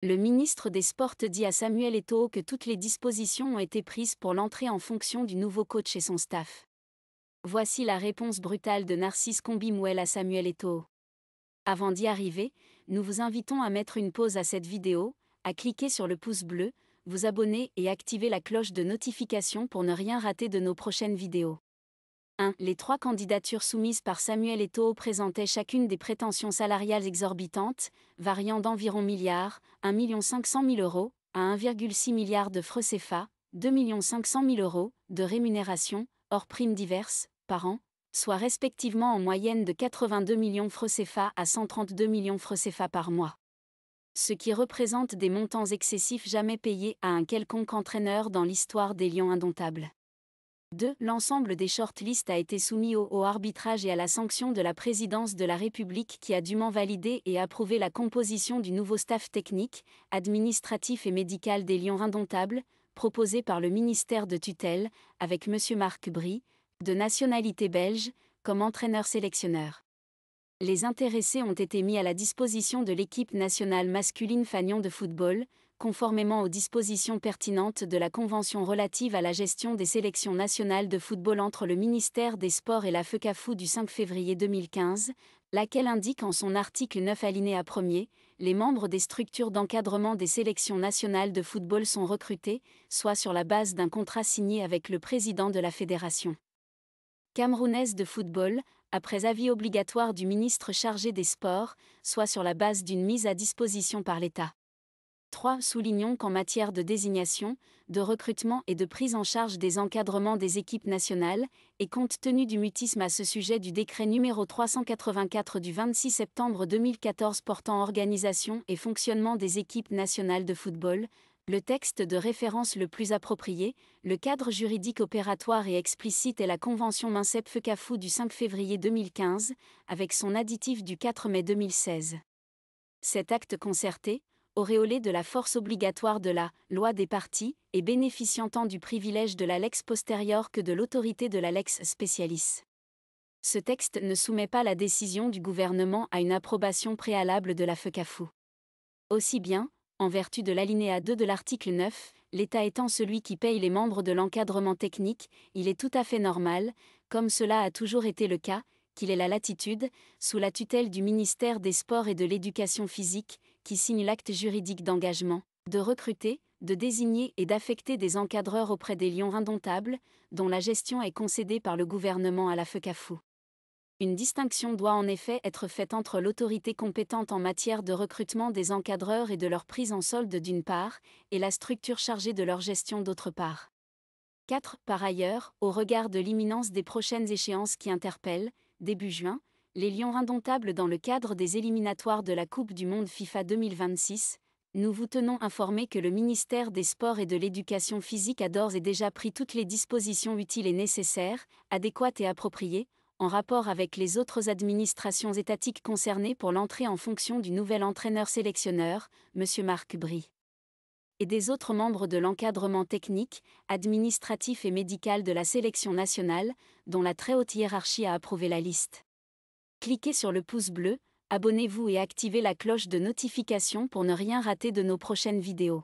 Le ministre des Sports dit à Samuel Eto'o que toutes les dispositions ont été prises pour l'entrée en fonction du nouveau coach et son staff. Voici la réponse brutale de Narcisse Combimouel à Samuel Eto'o. Avant d'y arriver, nous vous invitons à mettre une pause à cette vidéo, à cliquer sur le pouce bleu, vous abonner et activer la cloche de notification pour ne rien rater de nos prochaines vidéos. 1. Les 3 candidatures soumises par Samuel Eto'o présentaient chacune des prétentions salariales exorbitantes, variant d'environ milliards, 1 500 000 euros, à 1,6 milliard de francs CFA, 2 500 000 euros, de rémunération, hors primes diverses, par an, soit respectivement en moyenne de 82 millions francs CFA à 132 millions francs CFA par mois. Ce qui représente des montants excessifs jamais payés à un quelconque entraîneur dans l'histoire des Lions indomptables. 2. L'ensemble des shortlists a été soumis au arbitrage et à la sanction de la présidence de la République qui a dûment validé et approuvé la composition du nouveau staff technique, administratif et médical des Lions indomptables, proposé par le ministère de tutelle, avec M. Marc Bry, de nationalité belge, comme entraîneur-sélectionneur. Les intéressés ont été mis à la disposition de l'équipe nationale masculine fanion de football, conformément aux dispositions pertinentes de la Convention relative à la gestion des sélections nationales de football entre le ministère des Sports et la FECAFOOT du 5 février 2015, laquelle indique en son article 9 alinéa 1er, les membres des structures d'encadrement des sélections nationales de football sont recrutés, soit sur la base d'un contrat signé avec le président de la fédération camerounaise de football, après avis obligatoire du ministre chargé des Sports, soit sur la base d'une mise à disposition par l'État. 3. Soulignons qu'en matière de désignation, de recrutement et de prise en charge des encadrements des équipes nationales, et compte tenu du mutisme à ce sujet du décret numéro 384 du 26 septembre 2014 portant organisation et fonctionnement des équipes nationales de football, le texte de référence le plus approprié, le cadre juridique opératoire et explicite est la Convention MINCEP-FECAFOOT du 5 février 2015, avec son additif du 4 mai 2016. Cet acte concerté, auréolé de la force obligatoire de la « loi des parties » et bénéficiant tant du privilège de la lex postérieure que de l'autorité de la lex specialis. Ce texte ne soumet pas la décision du gouvernement à une approbation préalable de la FECAFOOT. Aussi bien, en vertu de l'alinéa 2 de l'article 9, l'État étant celui qui paye les membres de l'encadrement technique, il est tout à fait normal, comme cela a toujours été le cas, qu'il ait la latitude, sous la tutelle du ministère des Sports et de l'Éducation physique, qui signe l'acte juridique d'engagement, de recruter, de désigner et d'affecter des encadreurs auprès des Lions indomptables, dont la gestion est concédée par le gouvernement à la FECAFOOT. Une distinction doit en effet être faite entre l'autorité compétente en matière de recrutement des encadreurs et de leur prise en solde d'une part, et la structure chargée de leur gestion d'autre part. 4. Par ailleurs, au regard de l'imminence des prochaines échéances qui interpellent, début juin, les Lions indomptables dans le cadre des éliminatoires de la Coupe du Monde FIFA 2026, nous vous tenons informés que le ministère des Sports et de l'Éducation physique a d'ores et déjà pris toutes les dispositions utiles et nécessaires, adéquates et appropriées, en rapport avec les autres administrations étatiques concernées pour l'entrée en fonction du nouvel entraîneur-sélectionneur, M. Marc Bry. Et des autres membres de l'encadrement technique, administratif et médical de la sélection nationale, dont la très haute hiérarchie a approuvé la liste. Cliquez sur le pouce bleu, abonnez-vous et activez la cloche de notification pour ne rien rater de nos prochaines vidéos.